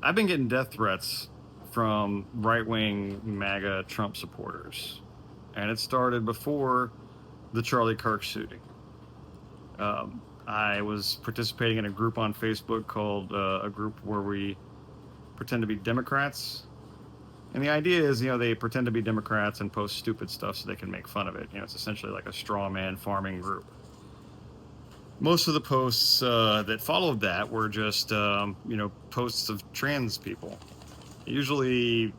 I've been getting death threats from right-wing MAGA Trump supporters, and it started before the Charlie Kirk shooting. I was participating in a group on Facebook called a group where we pretend to be Democrats. And the idea is, they pretend to be Democrats and post stupid stuff so they can make fun of it. It's essentially like a straw man farming group. Most of the posts that followed that were just, posts of trans people. Usually,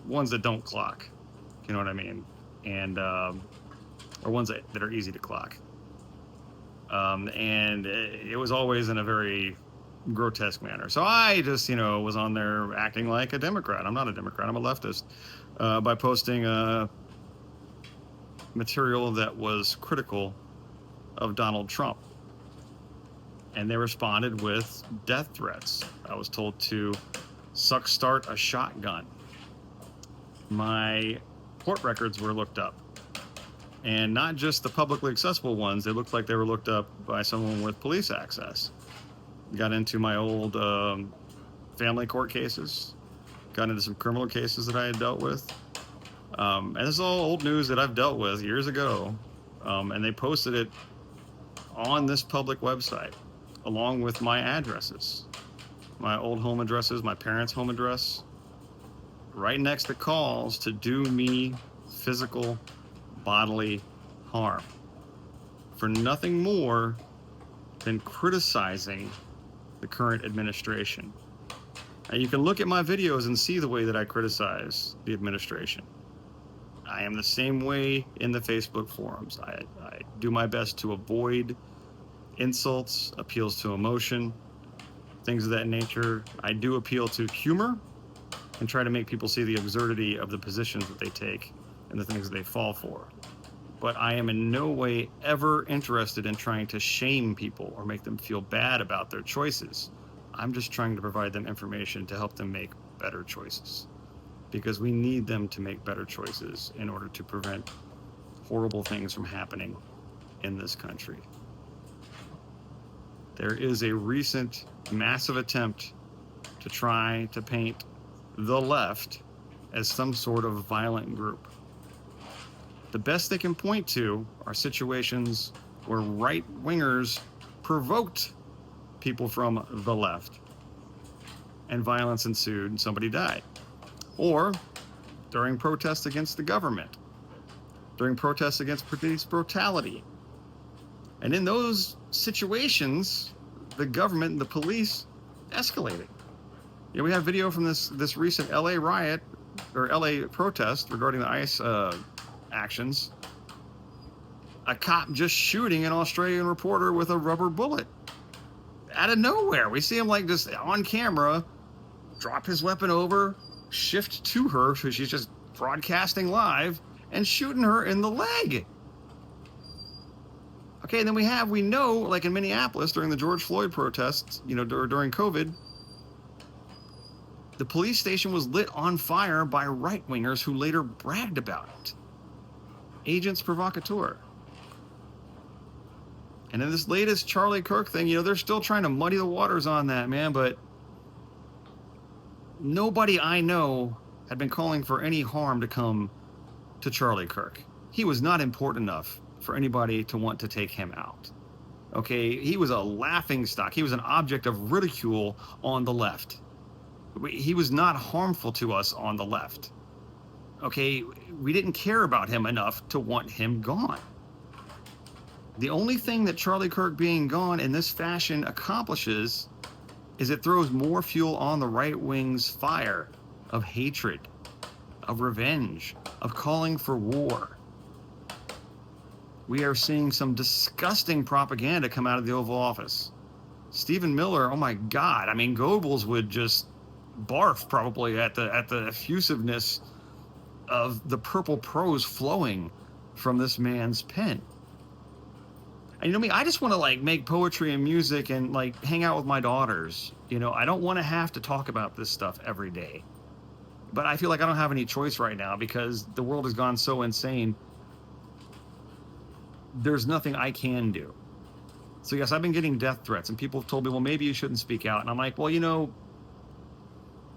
ones that don't clock. You know what I mean? And, or ones that are easy to clock. And it was always in a very grotesque manner. So I just, was on there acting like a Democrat. I'm not a Democrat. I'm a leftist, by posting material that was critical of Donald Trump. And they responded with death threats. I was told to start a shotgun. My court records were looked up. And not just the publicly accessible ones. They looked like they were looked up by someone with police access. Got into my old family court cases. Got into some criminal cases that I had dealt with. And this is all old news that I've dealt with years ago. And they posted it on this public website, along with my addresses. My old home addresses, my parents' home address. Right next to calls to do me physical bodily harm for nothing more than criticizing the current administration. Now, you can look at my videos and see the way that I criticize the administration. I am the same way in the Facebook forums. I do my best to avoid insults, appeals to emotion, things of that nature. I do appeal to humor and try to make people see the absurdity of the positions that they take and the things that they fall for. But I am in no way ever interested in trying to shame people or make them feel bad about their choices. I'm just trying to provide them information to help them make better choices, because we need them to make better choices in order to prevent horrible things from happening in this country. There is a recent massive attempt to try to paint the left as some sort of violent group. The best they can point to are situations where right-wingers provoked people from the left and violence ensued and somebody died. Or during protests against the government, during protests against police brutality. And in those situations, the government and the police escalated. We have video from this recent LA riot or LA protest regarding the ICE actions. A cop just shooting an Australian reporter with a rubber bullet out of nowhere. We see him just on camera drop his weapon over, shift to her, so she's just broadcasting live, and shooting her in the leg. Okay, then we know, like in Minneapolis during the George Floyd protests, during COVID, the police station was lit on fire by right-wingers who later bragged about it. Agents provocateur. And in this latest Charlie Kirk thing, they're still trying to muddy the waters on that, man, but nobody I know had been calling for any harm to come to Charlie Kirk. He was not important enough for anybody to want to take him out. Okay, he was a laughing stock. He was an object of ridicule on the left. He was not harmful to us on the left. Okay, we didn't care about him enough to want him gone. The only thing that Charlie Kirk being gone in this fashion accomplishes is it throws more fuel on the right wing's fire of hatred, of revenge, of calling for war. We are seeing some disgusting propaganda come out of the Oval Office. Stephen Miller, oh my God, Goebbels would just barf probably at the effusiveness of the purple prose flowing from this man's pen. And I just want to make poetry and music and hang out with my daughters. I don't want to have to talk about this stuff every day. But I feel like I don't have any choice right now because the world has gone so insane. There's nothing I can do. So yes, I've been getting death threats and people have told me, well, maybe you shouldn't speak out. And I'm like, well,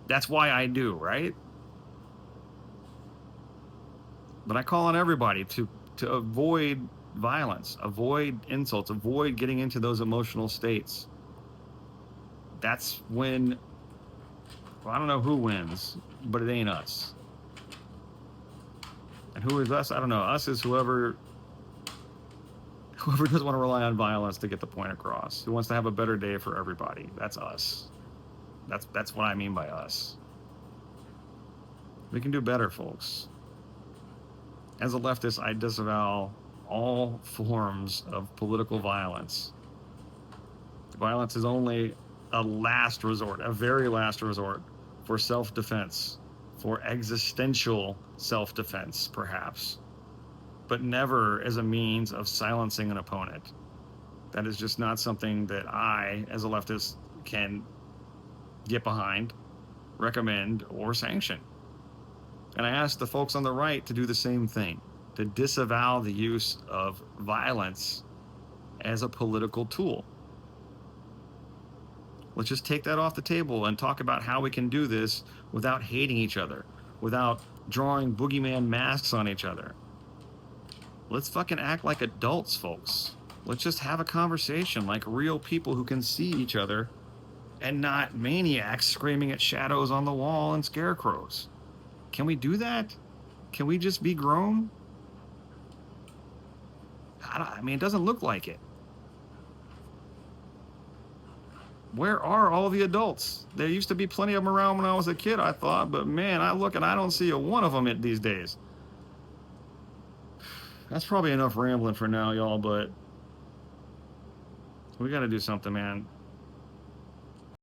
That's why I do, right? But I call on everybody to avoid violence, avoid insults, avoid getting into those emotional states. That's when, well, I don't know who wins, but it ain't us. And who is us? I don't know. Us is whoever doesn't want to rely on violence to get the point across, who wants to have a better day for everybody. That's us. That's what I mean by us. We can do better, folks. As a leftist, I disavow all forms of political violence. Violence is only a last resort, a very last resort for self-defense, for existential self-defense, perhaps, but never as a means of silencing an opponent. That is just not something that I, as a leftist, can get behind, recommend, or sanction. And I ask the folks on the right to do the same thing, to disavow the use of violence as a political tool. Let's just take that off the table and talk about how we can do this without hating each other, without drawing boogeyman masks on each other. Let's fucking act like adults, folks. Let's just have a conversation like real people who can see each other and not maniacs screaming at shadows on the wall and scarecrows. Can we do that? Can we just be grown? I mean, it doesn't look like it. Where are all the adults? There used to be plenty of them around when I was a kid, I thought, but man, I look and I don't see a one of them these days. That's probably enough rambling for now, y'all, but we got to do something, man.